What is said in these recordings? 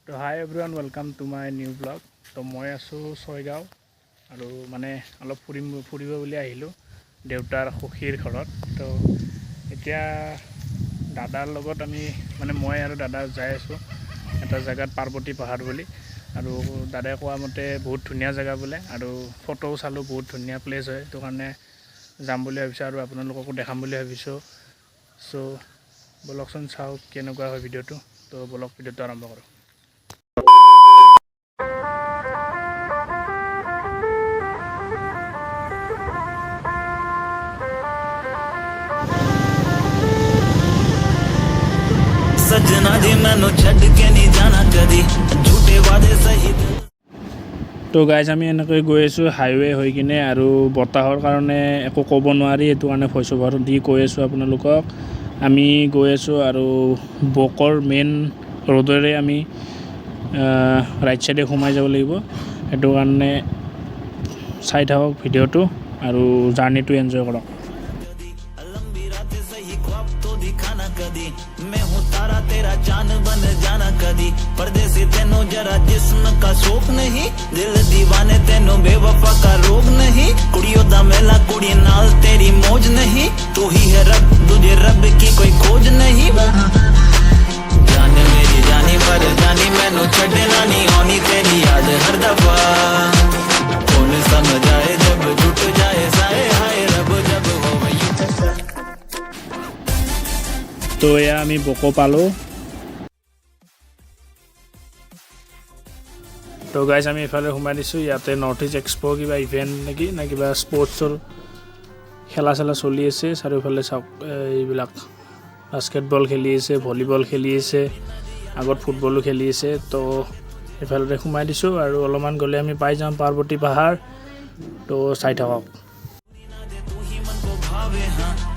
তো hi everyone welcome to my new blog. তো মই আছোঁ ছয়গাঁও আৰু মানে অলপ ফুৰিব বুলি আহিলোঁ দেউতাৰ সখীৰ ঘৰত। তো এতিয়া দাদাৰ লগত আমি মানে মই আৰু দাদা যাই আছোঁ এটা জেগাত পাৰ্বতী পাহাৰ বুলি। আৰু দাদাই কোৱা মতে বহুত ধুনীয়া জেগা বোলে আৰু ফটোও চালোঁ, বহুত ধুনীয়া প্লেচ হয়। সেইটো কাৰণে যাম বুলি ভাবিছোঁ আৰু আপোনালোককো দেখাম বুলি ভাবিছোঁ। চ' বলকচোন চাওক কেনেকুৱা হয় ভিডিঅ'টো। তো বলক ভিডিঅ'টো আৰম্ভ কৰোঁ। सजना जी मैनू छड़ के नहीं जाना कदी झूठे वादे सही। তো গাইজ আমি এনেকৈ গৈ আছোঁ হাইৱে হৈ কিনে আৰু বতাহৰ কাৰণে একো ক'ব নোৱাৰি, সেইটো কাৰণে ভইচ অভাৰ দি কৈ আছোঁ আপোনালোকক। আমি গৈ আছোঁ আৰু বকৰ মেইন ৰোডেৰে আমি ৰাইট চাইডে সোমাই যাব লাগিব। সেইটো কাৰণে চাই থাকক ভিডিঅ'টো আৰু জাৰ্ণিটো এনজয় কৰক। लंबी रात सही ख्वाब तो दिखाना कदी मैं हूँ तारा तेरा चांद बन जाना कदी परदेसी तेनों जरा जिस्म का शौक नहीं दिल दीवाने तेनों बेवफा का रोग नहीं कुड़ियों दा मेला कुड़ी नाल तेरी मौज नहीं तू ही है रब तुझे रब की कोई खोज नहीं जान मेरी जानी पर जानी मैनू छड़ना नहीं आनी तेरी याद हर दफा कौन समझ आए जब टूट जाए साए हाय रब जब हो তো এয়া আমি বকো পালোঁ। তো গাইজ আমি এইফালে সোমাই দিছোঁ। ইয়াতে নৰ্থ ইষ্ট এক্সপ' কিবা ইভেণ্ট নেকি নে কিবা স্পৰ্টছৰ খেলা চেলা চলি আছে। চাৰিওফালে চাওক এইবিলাক বাস্কেটবল খেলি আছে, ভলীবল খেলি আছে, আগত ফুটবলো খেলি আছে। তো এইফালে সোমাই দিছোঁ আৰু অলপমান গ'লে আমি পাই যাম পাৰ্বতী পাহাৰ। তো চাই থাকক।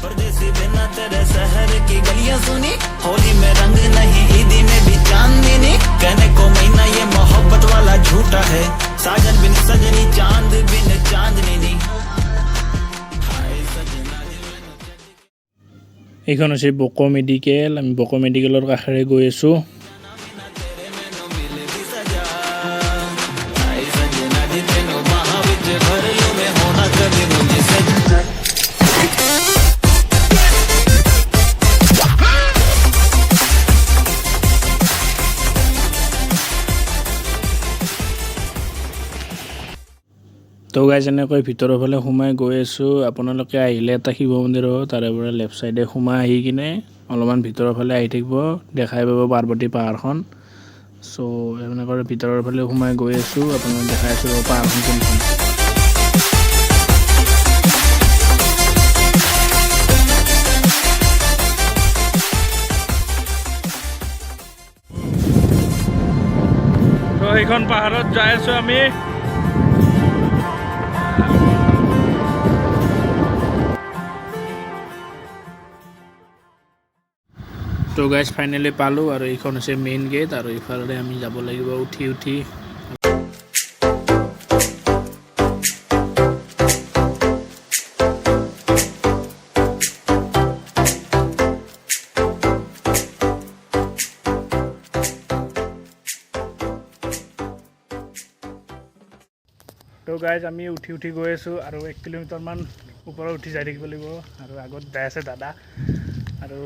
परदेसी बिना तेरे शहर की गलियां सुनी होली में रंग नहीं ईदी में भी चांदनी नहीं कहने को महीना ये मोहब्बत वाला झूठा है साजन बिन सजनी चांद बिन चांदनी नहीं এইখন হৈছে বকো মেডিকেল। আমি বকো মেডিকেলৰ কাষেৰে গৈ আছোঁ। তো গাইজ এনেকৈ ভিতৰৰ ফালে সোমাই গৈ আছোঁ। আপোনালোকে আহিলে এটা শিৱ মন্দিৰ হ'ব, তাৰে পৰা লেফ্ট চাইডে সোমাই আহি কিনে অলপমান ভিতৰৰ ফালে আহি থাকিব, দেখাই পাব পাৰ্বতী পাহাৰখন। চ' এনেকৈ ভিতৰৰ ফালে সোমাই গৈ আছোঁ, আপোনালোক দেখাই আছোঁ পাহাৰখন কোনখন। তো সেইখন পাহাৰত যাই আছোঁ আমি। তো গাইজ ফাইনেলি পালোঁ আৰু এইখন হৈছে মেইন গেট আৰু এইফালে আমি যাব লাগিব উঠি উঠি। তো গাইজ আমি উঠি উঠি গৈ আছোঁ আৰু 1 কিলোমিটাৰমান ওপৰত উঠি যাই থাকিব লাগিব আৰু আগত যাই আছে দাদা। আৰু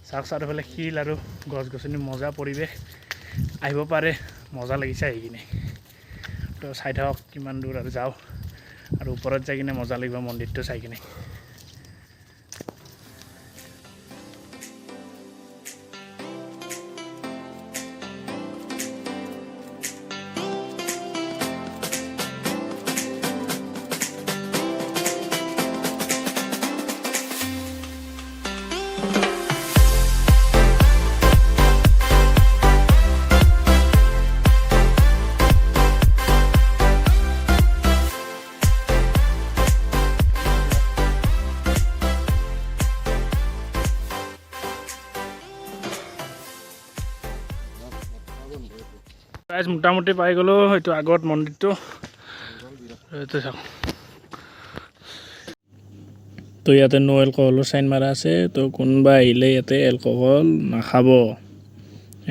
চাওক চাৰিওফালে শিল আৰু গছ গছনি মজা পৰিৱেশ, আহিব পাৰে, মজা লাগিছে আহি কিনে। তো চাই থাকক কিমান দূৰ আৰু যাওঁ আৰু ওপৰত যাই কিনে মজা লাগিব মন্দিৰটো চাই কিনে। গাইজ মোটামুটি পাই গ'লোঁ এইটো আগত মন্দিৰটো। এইটো চাওক, তো ইয়াতে নো এলকহলৰ চাইন মাৰা আছে। তো কোনোবা আহিলে ইয়াতে এলকহল নাখাব,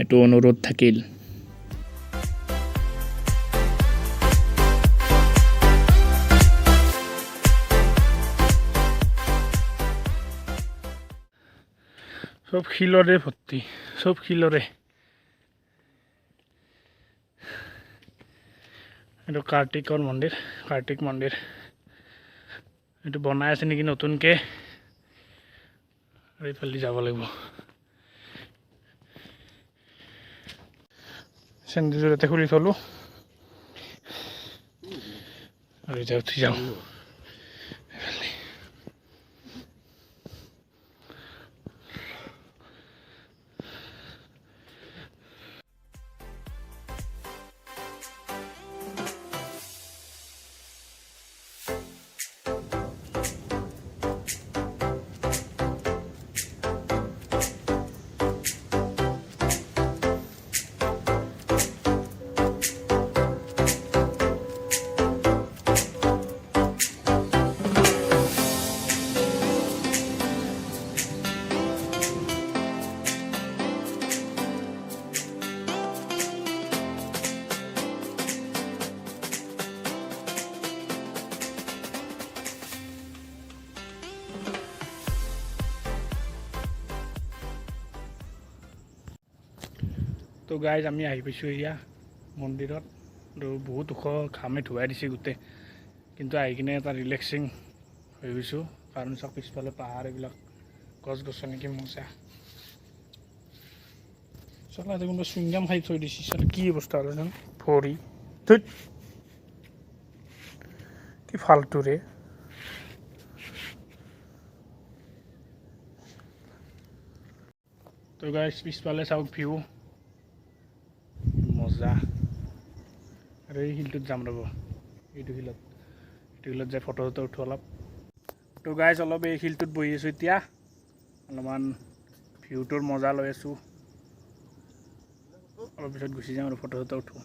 এইটো অনুৰোধ থাকিল। সব শিলৰে ভৰ্তি, সব শিলৰে। এইটো কাৰ্তিকৰ মন্দিৰ, কাৰ্তিক মন্দিৰ। এইটো বনাই আছে নেকি নতুনকৈ, আৰু এইফালে যাব লাগিব। চেণ্ডেলযোৰ ইয়াতে খুলি থলোঁ আৰু এতিয়া উঠি যাওঁ। তো গাইজ আমি আহি পাইছোঁ এয়া মন্দিৰত, আৰু বহুত ওখ ঘামে ধুৱাই দিছে গোটেই, কিন্তু আহি কিনে এটা ৰিলেক্সিং হৈ গৈছোঁ, কাৰণ চাওক পিছফালে পাহাৰ, এইবিলাক গছ গছনি কি মজা। চালা আজি কোনোবা চুইংগাম খাই থৈ দিছে, চালা কি অৱস্থা হ'ল জানো, ভৰি ধুত কি ফাল্টু ৰে। তো গাইজ পিছফালে চাওক ভিউ মজা। আৰু এই শিলটোত যাম ৰ'ব, এইটো শিলত যাই ফটো চটো উঠোঁ অলপ। তো গাইজ অলপ এই শিলটোত বহি আছোঁ এতিয়া, অলপমান ভিউটোৰ মজা লৈ আছোঁ। অলপ পিছত গুচি যাম আৰু ফটো চটো উঠোঁ।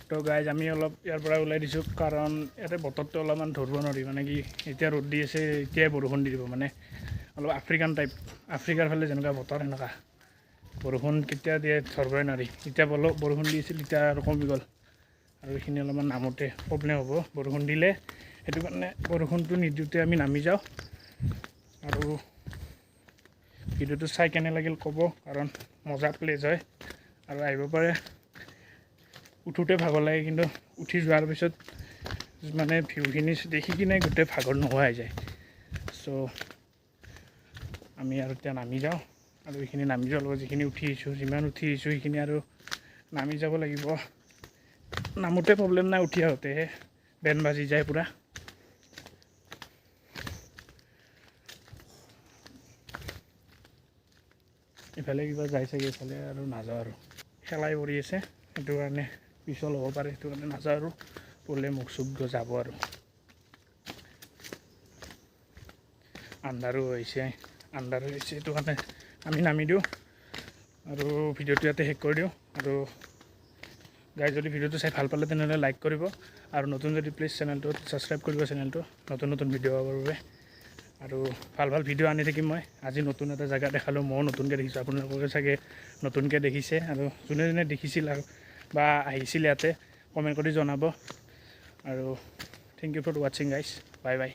তো গাইজ আমি অলপ ইয়াৰ পৰা ওলাই দিছোঁ, কাৰণ ইয়াতে বতৰটো অলপমান ধৰিব নোৱাৰি, মানে কি এতিয়া ৰ'দ দি আছে, এতিয়াই বৰষুণ দি দিব, মানে অলপ আফ্ৰিকান টাইপ, আফ্ৰিকাৰ ফালে যেনেকুৱা বতৰ সেনেকুৱা বৰষুণ কেতিয়া দিয়ে ধৰিবই নোৱাৰি। এতিয়া বৰষুণ দি আছিল, এতিয়া আৰু কমি গ'ল, আৰু এইখিনি অলপমান নামোতে প্ৰব্লেম হ'ব বৰষুণ দিলে, সেইটো কাৰণে বৰষুণটো নিদিওঁতে আমি নামি যাওঁ। আৰু ভিডিঅ'টো চাই কেনে লাগিল ক'ব, কাৰণ মজা প্লেচ হয়, আৰু আহিব পাৰে। উঠোঁতে ভাগৰ লাগে, কিন্তু উঠি যোৱাৰ পিছত মানে ভিউখিনি দেখি কিনে গোটেই ভাগৰ নোহোৱা হৈ যায়। চ' আমি আৰু এতিয়া নামি যাওঁ, আৰু এইখিনি নামি যোৱাৰ লগত যিখিনি উঠি আহিছোঁ, যিমান উঠি আহিছোঁ সেইখিনি আৰু নামি যাব লাগিব। নামোতে প্ৰব্লেম নাই, উঠি আহোঁতেহে বেন বাজি যায় পূৰা। ইফালে কিবা যাই চাগে, ইফালে আৰু নাযাওঁ, আৰু খেলাই পৰি আছে, সেইটো কাৰণে পিছল হ'ব পাৰে, সেইটো কাৰণে নাযাওঁ, আৰু পৰলে মুখ চুখ যাব। আৰু আন্ধাৰো হৈছে, সেইটো কাৰণে আমি নামি দিওঁ, আৰু ভিডিঅ'টো ইয়াতে শেষ কৰি দিওঁ। আৰু গাইজ যদি ভিডিঅ'টো চাই ভাল পালে তেনেহ'লে লাইক কৰিব, আৰু নতুন যদি প্লিজ চেনেলটো ছাবস্ক্ৰাইব কৰিব, চেনেলটো নতুন ভিডিঅ' পাবৰ বাবে। আৰু ভাল ভিডিঅ' আনি থাকিম মই। আজি নতুন এটা জেগা দেখালোঁ, ময়ো নতুনকৈ দেখিছোঁ, আপোনালোকে চাগে নতুনকৈ দেখিছে, আৰু যোনে যোনে দেখিছিল আৰু বা আহিছিল ইয়াতে কমেণ্ট কৰি জনাব। আৰু থেংক ইউ ফৰ ৱাচিং গাইজ, বাই বাই।